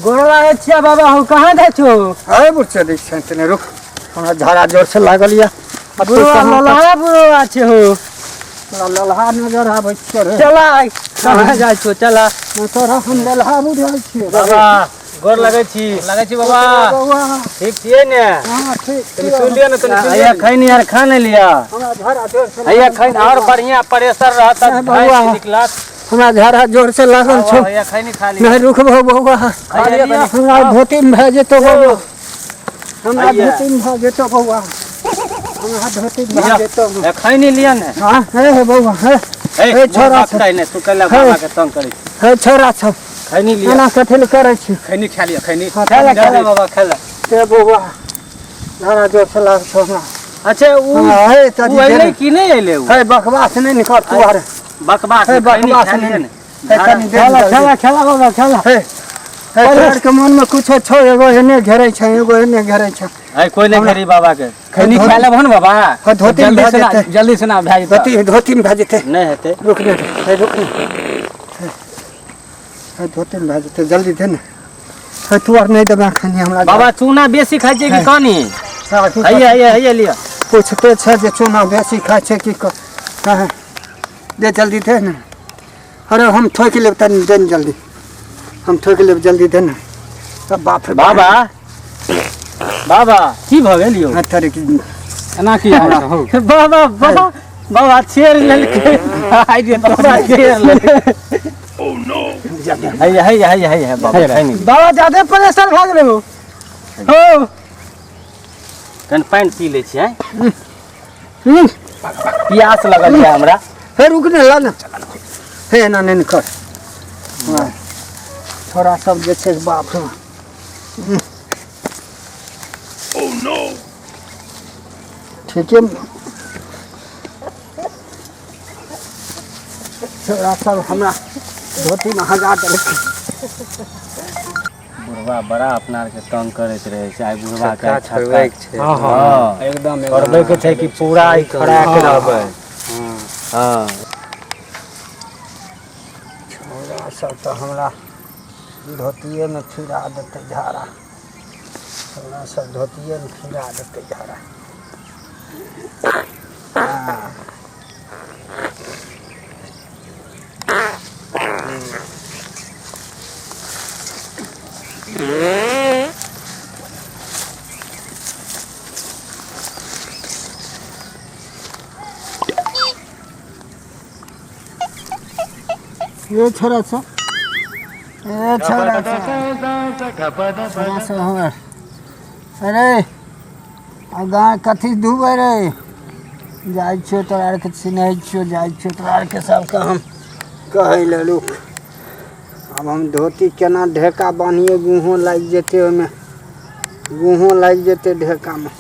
गोड़ लागै छियै बाबा हम कहाँ जाइ छो अरे बुढ़ा देख तने रुक हमरा झाड़ा जोर से लागल या बुढ़वा ललहा बुढ़वा छै हो ललहा नजर आबै छै रे चला कहाँ जाइ छो चला तोरा हम ललहा बुझै छियै बाबा गोड़ लागै छी बाबा ठीक छियै ने हां ठीक तनी सुन लिया ने तनी हैया खैनी यार खा नहीं लिया हमरा झाड़ा जोर से हैया खैन और बढ़िया प्रेशर रहत बउआ निकला हमरा झाड़ा जोर से लागल छौ हैया खैनी खा ली नहीं रुक बउआ हमरा धोती में भे जेतो बउआ हमरा धोती में भे जेतो बउआ हमरा धोती में भे जेतो खैनी लिया ने हां हे बउआ हे छोरा छै ने तू कला बाबा के तंग करै हे छोरा छ खैनी लिया ना कथि करै छी खैनी खा लिया खैनी खेला बाबा खेला ते बउआ झाड़ा जोर से लाग छौ हमरा अच्छा हे तजी अइले कि नहीं अइले हे बकवास नहीं निकल तू अरे बकवास खैनी खा लिया ने खेला बाबा खेला हे तोहर के मन में कुछ छौ एगो एने घेरै छै एगो एने घेरै छै ai कोई नहीं घेरी बाबा के खैनी खा लेब न बाबा धोती में भे जेतै जल्दी से ना भाई धोती में भे जेतै नहीं हेतै रुक ने रुक ने धोती में भे जेतै जल्दी दे ने तू और नहीं देबा खनी हमरा बाबा चूना बेसी खाइ छै कि कनी हैया लिया पूछते छै जे चूना बेसी खाइ छै कि दे जल्दी दे ने अरे हम ठोक लेब तनी दे जल्दी हम ठोक लेब जल्दी दे ने सब बाप रे बाबा बाबा की भ गेल यौ तेरे की एना की बाबा बाबा बाबा छेड़ लेलकै आइ रे बाबा छेड़ लेलकै ओ नो हैया बाबा ज्यादा प्रेशर भ गेलै हो कन पानी पी ले छी प्यास लगल है हमरा हे रुक ने ला ना हे एना नहीं कर थोड़ा सब जे छै बाप रे ओ नो ठीक है थोड़ा सब हमरा धोती में हगा देलकै बुढ़वा बड़ा अपना के तंग करैत रहे छै आइ बुढ़वा के छड़बै छै हां एकदम करबै के छै कि पूरा ई खड़ा के रहबै हां छोरा सब तो हमरा धोतिए में फिरा देते झाड़ा छोरा सब धोतिए में फिरा देते झाड़ा ये छोरा सा हमर अरे गाय कथी धुबै रे जाइ छियो तोरा आर के चिन्है छियो जाइ छियो तोरा आर के सबके हम कहै लेलू अब हम धोती केना ढेका बान्हिए गुहो लागि जेतै ओहिमे गुहो लागि जेतै ढेका में